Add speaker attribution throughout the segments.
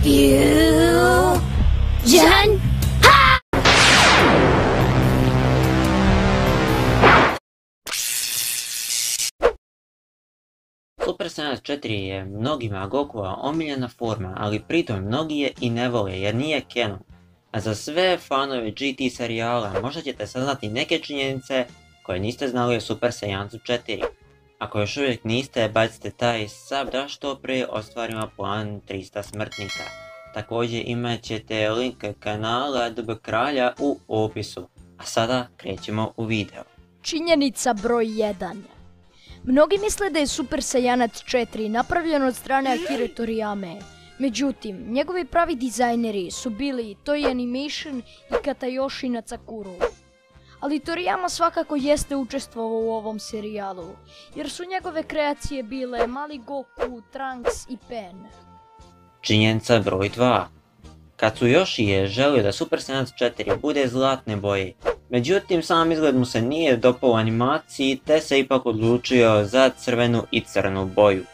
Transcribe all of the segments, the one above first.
Speaker 1: Fusion!
Speaker 2: Super Saiyan 4 je mnogima Gokua omiljena forma, ali pritom mnogi je i ne vole jer nije canon. A za sve fanove GT serijala možda ćete saznati neke činjenice koje niste znali o Super Saiyancu 4. Ako još uvijek niste, bacite taj sub da što prije ostvarimo plan 300 smrtnika. Također imat ćete link kanala DB Kralja u opisu. A sada krećemo u video.
Speaker 3: Činjenica broj 1. Mnogi misle da je Super Saiyanac 4 napravljen od strane Akire Toriyame. Međutim, njegovi pravi dizajneri su bili Toei Animation i Katayoshi Natsakuro. Ali Toriyama svakako jeste učestvovao u ovom serijalu, jer su njegove kreacije bile Mali Goku, Trunks i Pen.
Speaker 2: Činjenica broj 2. Katsuyoshi je želio da Super Saiyanac 4 bude zlatne boje. Međutim, sam izgled mu se nije dopao u animaciji, te se ipak odlučio za crvenu i crnu boju.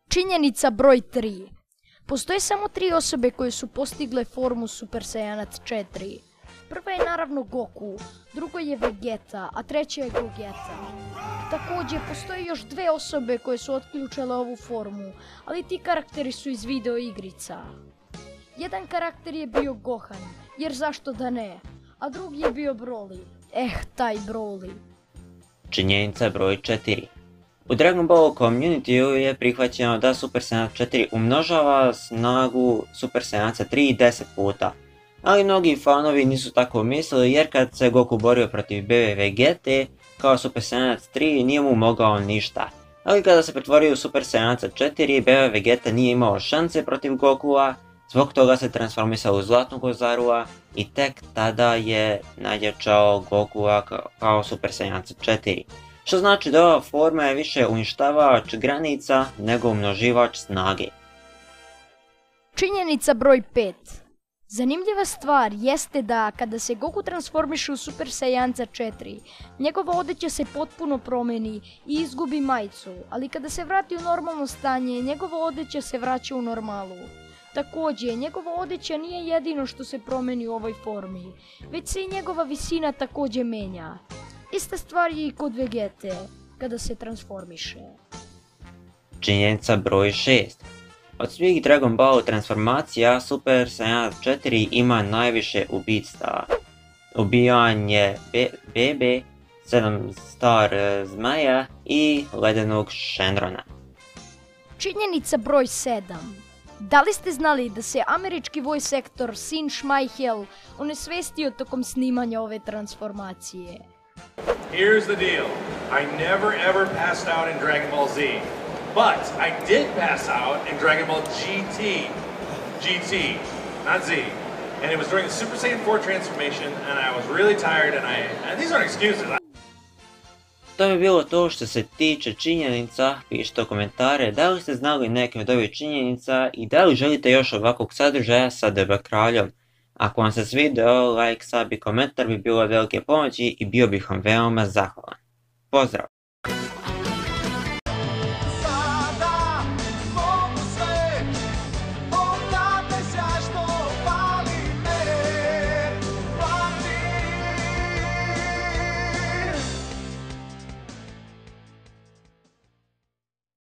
Speaker 3: Činjenica broj 3. Postoje samo 3 osobe koje su postigle formu Super Saiyanac 4. Prva je naravno Goku, drugo je Vegeta, a treća je Gogeta. Također, postoje još 2 osobe koje su otključale ovu formu, ali ti karakteri su iz video igrica. Jedan karakter je bio Gohan, jer zašto da ne, a drugi je bio Broly. Taj Broly.
Speaker 2: Činjenica broj 4. U Dragon Ball communityu je prihvaćeno da Super Saiyan 4 umnožava snagu Super Saiyanca 3 10 puta. Ali mnogi fanovi nisu tako mislili jer kad se Goku borio protiv BB Vegete, kao Super Saiyanac 3 nije mu mogao ništa. Ali kada se pretvorio u Super Saiyanca 4, BB Vegeta nije imao šanse protiv Gokua, zbog toga se transformisao u Zlatnog Ozarua i tek tada je nadjačao Gokua kao Super Saiyanca 4. Što znači da ova forma je više uništavač granica nego umnoživač snage.
Speaker 3: Činjenica broj 5. Zanimljiva stvar jeste da kada se Goku transformiše u Super Saiyanca 4, njegova odeća se potpuno promeni i izgubi majicu, ali kada se vrati u normalno stanje, njegova odeća se vraća u normalu. Također, njegova odeća nije jedino što se promeni u ovoj formi, već se i njegova visina također menja. Ista stvar je i kod Vegete, kada se transformiše.
Speaker 2: Činjenica broj 6. Od svih Dragon Ball transformacija, Super Saiyan 4 ima najviše ubistava. Ubijanje BB, 7 Star Zmaja i ledenog Shenrona.
Speaker 3: Činjenica broj 7. Da li ste znali da se američki voice actor Sin Schmeichel onesvestio tokom snimanja ove transformacije?
Speaker 4: Here's the deal. I never ever passed out in Dragon Ball Z. But I did pass out in Dragon Ball GT. GT, not Z. And it was during the Super Saiyan 4 transformation and I was really tired and these aren't excuses.
Speaker 2: To bi bilo to što se tiče činjenica, pišite u komentare da li ste znali neke od ovih činjenica i da li želite još ovakvog sadržaja sa DB Kraljom. Ako vam se svidio, like, sub i komentar bi bilo velike pomoći i bio bih vam veoma zahvalan. Pozdrav!